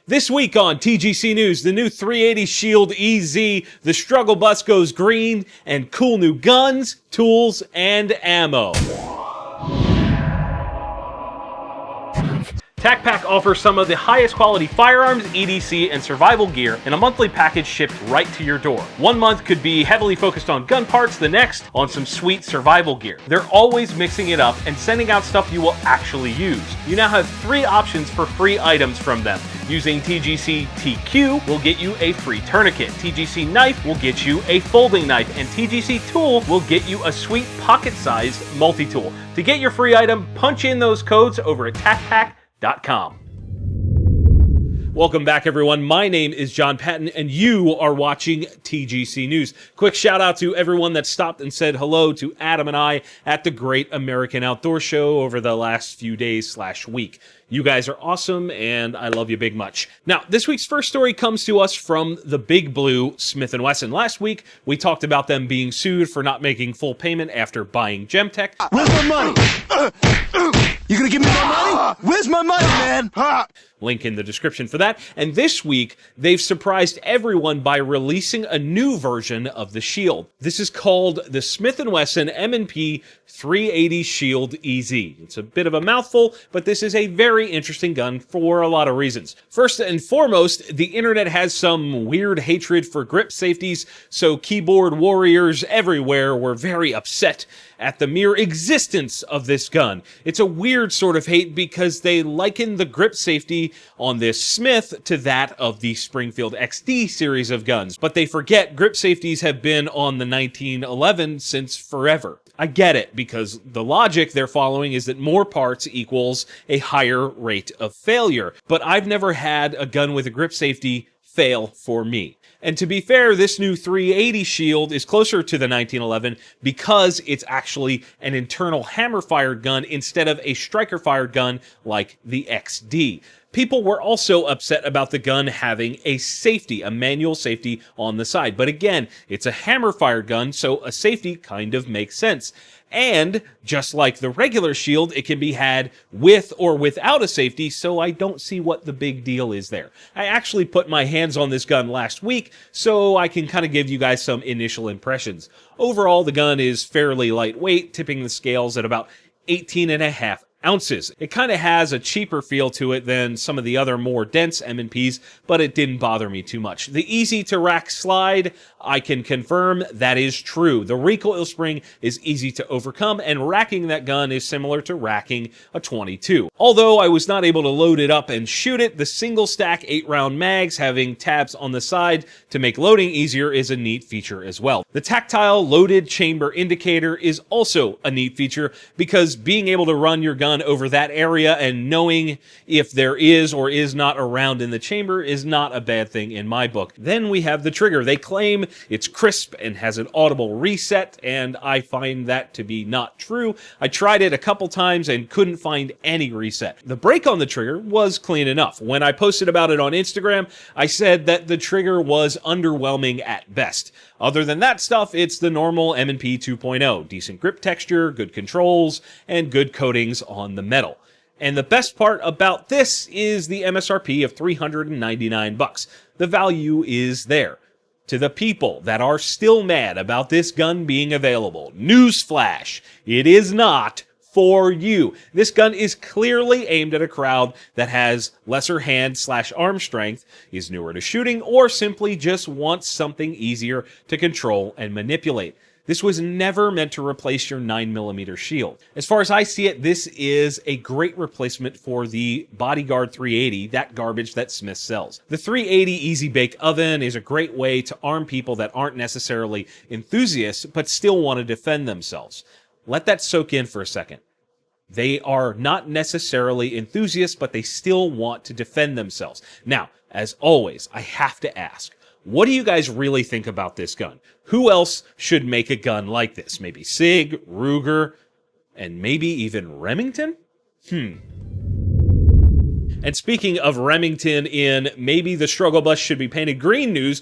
This week on TGC News, the new 380 Shield EZ, the struggle bus goes green, and cool new guns, tools, and ammo. TacPack offers some of the highest quality firearms, EDC, and survival gear in a monthly package shipped right to your door. One month could be heavily focused on gun parts, the next on some sweet survival gear. They're always mixing it up and sending out stuff you will actually use. You now have 3 options for free items from them. Using TGC TQ will get you a free tourniquet, TGC Knife will get you a folding knife, and TGC Tool will get you a sweet pocket-sized multi-tool. To get your free item, punch in those codes over at TacPack.com. Welcome back, everyone. My name is Jon Patton, and you are watching TGC News. Quick shout out to everyone that stopped and said hello to Adam and I at the Great American Outdoor Show over the last few days/week. You guys are awesome, and I love you big much. Now, this week's first story comes to us from the Big Blue Smith & Wesson. Last week, we talked about them being sued for not making full payment after buying Gemtech. Where's my money? You gonna give me my money? Where's my money, man? Link in the description for that. And this week, they've surprised everyone by releasing a new version of the Shield. This is called the Smith & Wesson M&P 380 Shield EZ. It's a bit of a mouthful, but this is a very interesting gun for a lot of reasons. First and foremost, the internet has some weird hatred for grip safeties, so keyboard warriors everywhere were very upset at the mere existence of this gun. It's a weird sort of hate because they liken the grip safety on this Smith to that of the Springfield XD series of guns, but they forget grip safeties have been on the 1911 since forever. I get it, because the logic they're following is that more parts equals a higher rate of failure, but I've never had a gun with a grip safety fail for me. And to be fair, this new 380 Shield is closer to the 1911 because it's actually an internal hammer-fired gun instead of a striker-fired gun like the XD. People were also upset about the gun having a safety, a manual safety on the side. But again, it's a hammer-fired gun, so a safety kind of makes sense. And just like the regular Shield, it can be had with or without a safety, so I don't see what the big deal is there. I actually put my hands on this gun last week, so I can kind of give you guys some initial impressions. Overall, the gun is fairly lightweight, tipping the scales at about 18.5 ounces. It kind of has a cheaper feel to it than some of the other more dense M&Ps, but it didn't bother me too much. The easy to rack slide, I can confirm that is true. The recoil spring is easy to overcome, and racking that gun is similar to racking a .22. Although I was not able to load it up and shoot it, the single stack 8-round mags having tabs on the side to make loading easier is a neat feature as well. The tactile loaded chamber indicator is also a neat feature because being able to run your gun over that area and knowing if there is or is not a round in the chamber is not a bad thing in my book. Then we have the trigger. They claim it's crisp and has an audible reset, and I find that to be not true. I tried it a couple times and couldn't find any reset. The brake on the trigger was clean enough. When I posted about it on Instagram, I said that the trigger was underwhelming at best. Other than that stuff, it's the normal M&P 2.0. Decent grip texture, good controls, and good coatings on the metal. And the best part about this is the MSRP of $399. The value is there. To the people that are still mad about this gun being available, newsflash, it is not for you. This gun is clearly aimed at a crowd that has lesser hand/arm strength, is newer to shooting, or simply just wants something easier to control and manipulate. This was never meant to replace your 9mm Shield. As far as I see it, this is a great replacement for the Bodyguard 380, that garbage that Smith sells. The 380 Easy Bake Oven is a great way to arm people that aren't necessarily enthusiasts, but still want to defend themselves. Let that soak in for a second. They are not necessarily enthusiasts, but they still want to defend themselves. Now, as always, I have to ask, what do you guys really think about this gun? Who else should make a gun like this? Maybe Sig, Ruger, and maybe even Remington? And speaking of Remington in maybe the struggle bus should be painted green news,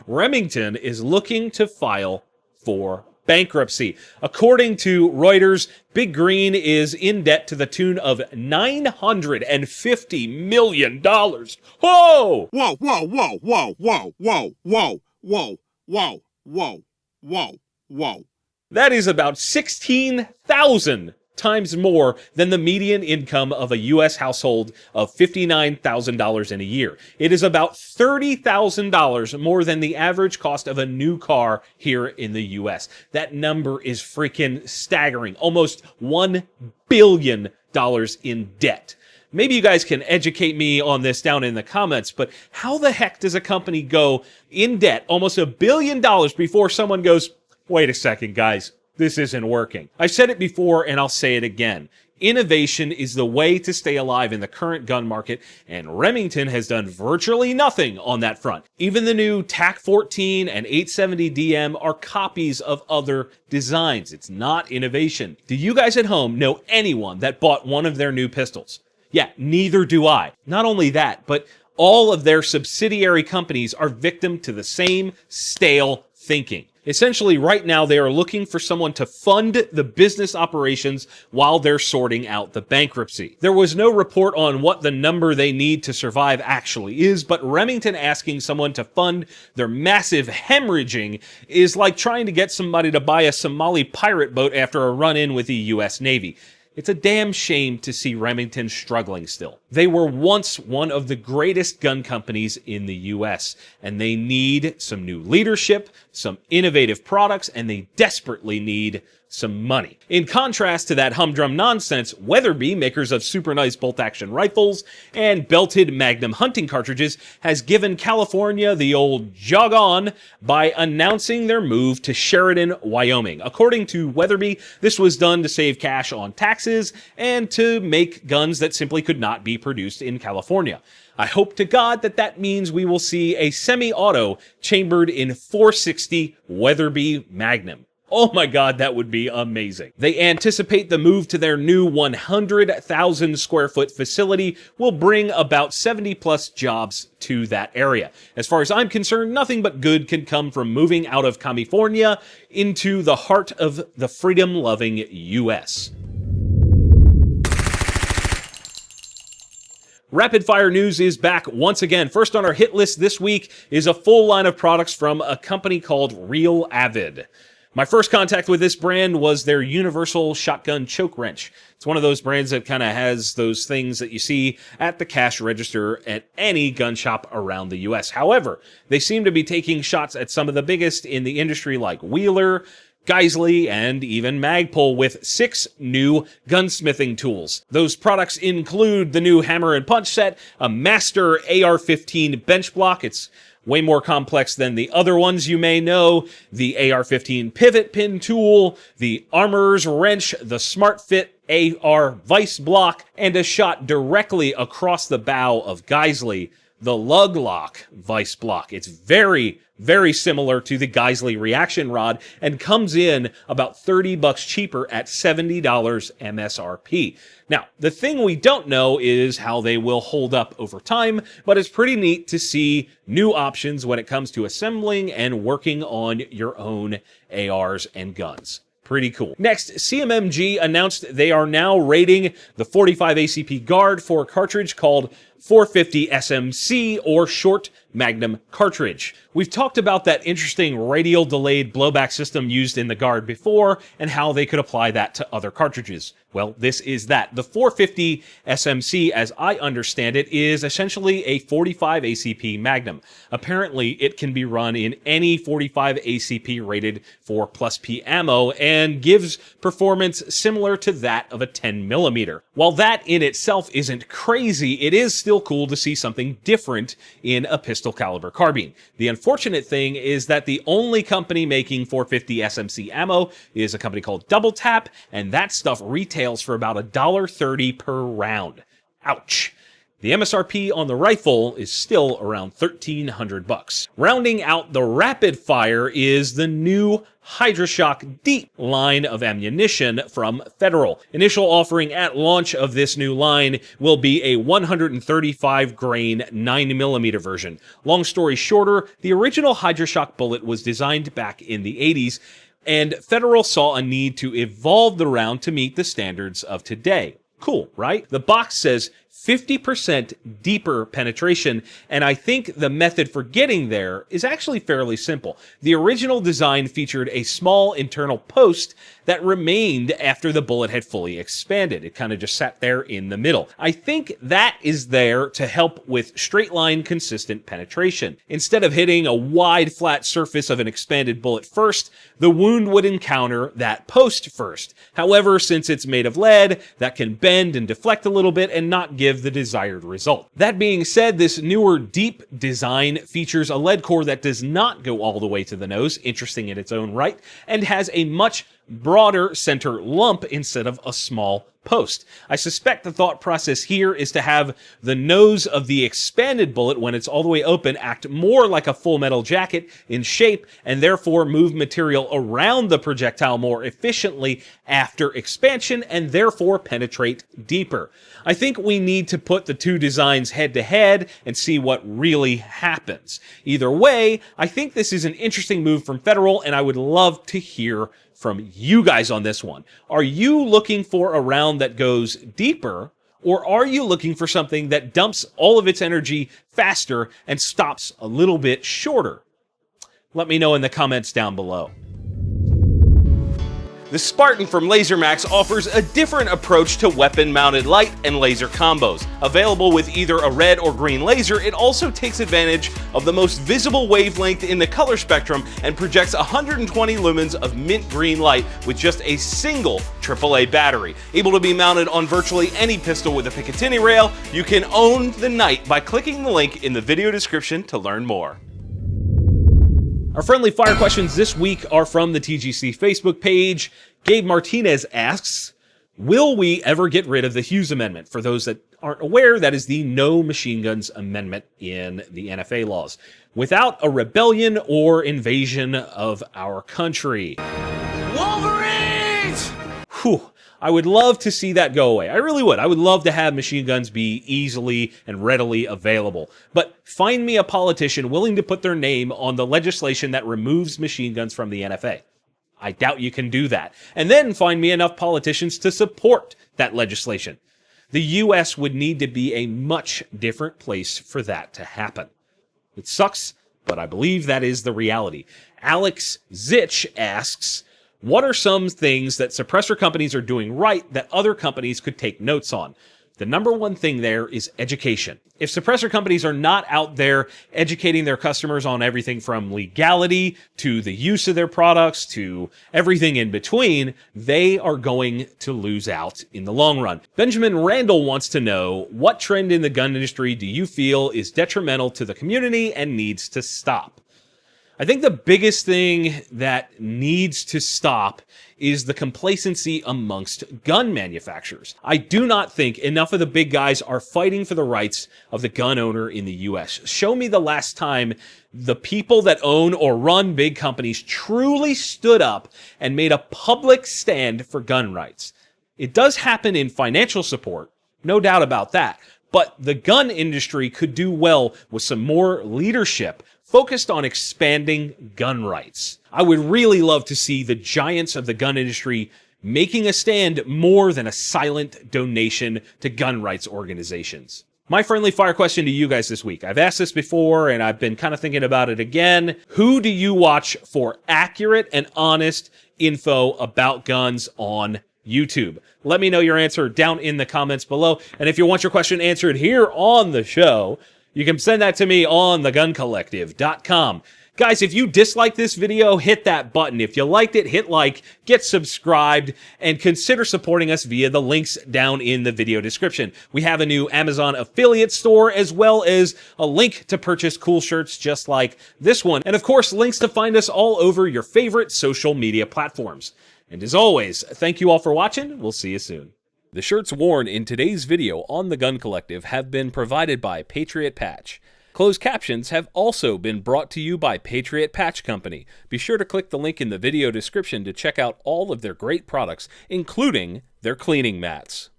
Remington is looking to file for bankruptcy. According to Reuters, Big Green is in debt to the tune of $950 million. Whoa! Whoa, whoa, whoa, whoa, whoa, whoa, whoa, whoa, whoa, whoa, whoa, whoa. That is about 16,000 times more than the median income of a U.S. household of $59,000 in a year. It is about $30,000 more than the average cost of a new car here in the U.S. That number is freaking staggering. Almost $1 billion in debt. Maybe you guys can educate me on this down in the comments, but how the heck does a company go in debt almost $1 billion before someone goes, wait a second, guys, this isn't working? I've said it before and I'll say it again. Innovation is the way to stay alive in the current gun market, and Remington has done virtually nothing on that front. Even the new TAC-14 and 870DM are copies of other designs. It's not innovation. Do you guys at home know anyone that bought one of their new pistols? Yeah, neither do I. Not only that, but all of their subsidiary companies are victim to the same stale thinking. Essentially, right now, they are looking for someone to fund the business operations while they're sorting out the bankruptcy. There was no report on what the number they need to survive actually is, but Remington asking someone to fund their massive hemorrhaging is like trying to get somebody to buy a Somali pirate boat after a run-in with the U.S. Navy. It's a damn shame to see Remington struggling still. They were once one of the greatest gun companies in the US, and they need some new leadership, some innovative products, and they desperately need some money. In contrast to that humdrum nonsense, Weatherby, makers of super nice bolt-action rifles and belted Magnum hunting cartridges, has given California the old jog on by announcing their move to Sheridan, Wyoming. According to Weatherby, this was done to save cash on taxes and to make guns that simply could not be produced in California. I hope to God that that means we will see a semi-auto chambered in .460 Weatherby Magnum. Oh my God, that would be amazing. They anticipate the move to their new 100,000 square foot facility will bring about 70 plus jobs to that area. As far as I'm concerned, nothing but good can come from moving out of California into the heart of the freedom-loving US. Rapid Fire News is back once again. First on our hit list this week is a full line of products from a company called Real Avid. My first contact with this brand was their universal shotgun choke wrench. It's one of those brands that kind of has those things that you see at the cash register at any gun shop around the US. However, they seem to be taking shots at some of the biggest in the industry like Wheeler, Geisley, and even Magpul with 6 new gunsmithing tools. Those products include the new hammer and punch set, a master AR-15 bench block. It's way more complex than the other ones you may know. The AR-15 pivot pin tool, the armorer's wrench, the Smart Fit AR vice block, and a shot directly across the bow of Geisley, the lug lock vice block. It's very, very similar to the Geisley reaction rod and comes in about $30 cheaper at $70 MSRP. Now, the thing we don't know is how they will hold up over time, but it's pretty neat to see new options when it comes to assembling and working on your own ARs and guns. Pretty cool. Next, CMMG announced they are now rating the 45 ACP Guard for a cartridge called 450 SMC, or Short Magnum Cartridge. We've talked about that interesting radial delayed blowback system used in the Guard before, and how they could apply that to other cartridges. Well, this is that. The 450 SMC, as I understand it, is essentially a 45 ACP Magnum. Apparently, it can be run in any 45 ACP rated 4+P ammo and gives performance similar to that of a 10mm. While that in itself isn't crazy, it is still cool to see something different in a pistol caliber carbine. The unfortunate thing is that the only company making 450 SMC ammo is a company called Double Tap, and that stuff retails for about $1.30 per round. Ouch. The MSRP on the rifle is still around $1,300. Rounding out the rapid fire is the new HYDRA-SHOK Deep line of ammunition from Federal. Initial offering at launch of this new line will be a 135 grain 9mm version. Long story shorter, the original HYDRA-SHOK bullet was designed back in the 80s, and Federal saw a need to evolve the round to meet the standards of today. Cool, right? The box says 50% deeper penetration, and I think the method for getting there is actually fairly simple. The original design featured a small internal post that remained after the bullet had fully expanded. It kind of just sat there in the middle. I think that is there to help with straight line consistent penetration. Instead of hitting a wide flat surface of an expanded bullet first, the wound would encounter that post first. However, since it's made of lead, that can bend and deflect a little bit and not give the desired result. That being said, this newer deep design features a lead core that does not go all the way to the nose, interesting in its own right, and has a much broader center lump instead of a small post. I suspect the thought process here is to have the nose of the expanded bullet, when it's all the way open, act more like a full metal jacket in shape and therefore move material around the projectile more efficiently after expansion and therefore penetrate deeper. I think we need to put the two designs head to head and see what really happens. Either way, I think this is an interesting move from Federal, and I would love to hear from you guys on this one. Are you looking for a round that goes deeper, or are you looking for something that dumps all of its energy faster and stops a little bit shorter? Let me know in the comments down below. The Spartan from LaserMax offers a different approach to weapon-mounted light and laser combos. Available with either a red or green laser, it also takes advantage of the most visible wavelength in the color spectrum and projects 120 lumens of mint green light with just a single AAA battery. Able to be mounted on virtually any pistol with a Picatinny rail, you can own the night by clicking the link in the video description to learn more. Our friendly fire questions this week are from the TGC Facebook page. Gabe Martinez asks, will we ever get rid of the Hughes Amendment? For those that aren't aware, that is the No Machine Guns Amendment in the NFA laws, without a rebellion or invasion of our country. Wolverines! Whew. I would love to see that go away. I really would. I would love to have machine guns be easily and readily available. But find me a politician willing to put their name on the legislation that removes machine guns from the NFA. I doubt you can do that. And then find me enough politicians to support that legislation. The U.S. would need to be a much different place for that to happen. It sucks, but I believe that is the reality. Alex Zitch asks, what are some things that suppressor companies are doing right that other companies could take notes on? The number one thing there is education. If suppressor companies are not out there educating their customers on everything from legality to the use of their products to everything in between, they are going to lose out in the long run. Benjamin Randall wants to know, what trend in the gun industry do you feel is detrimental to the community and needs to stop? I think the biggest thing that needs to stop is the complacency amongst gun manufacturers. I do not think enough of the big guys are fighting for the rights of the gun owner in the US. Show me the last time the people that own or run big companies truly stood up and made a public stand for gun rights. It does happen in financial support, no doubt about that, but the gun industry could do well with some more leadership focused on expanding gun rights. I would really love to see the giants of the gun industry making a stand more than a silent donation to gun rights organizations. My friendly fire question to you guys this week. I've asked this before and I've been kind of thinking about it again. Who do you watch for accurate and honest info about guns on YouTube? Let me know your answer down in the comments below. And if you want your question answered here on the show, you can send that to me on theguncollective.com. Guys, if you disliked this video, hit that button. If you liked it, hit like, get subscribed, and consider supporting us via the links down in the video description. We have a new Amazon affiliate store, as well as a link to purchase cool shirts just like this one. And of course, links to find us all over your favorite social media platforms. And as always, thank you all for watching. We'll see you soon. The shirts worn in today's video on The Gun Collective have been provided by Patriot Patch. Closed captions have also been brought to you by Patriot Patch Company. Be sure to click the link in the video description to check out all of their great products, including their cleaning mats.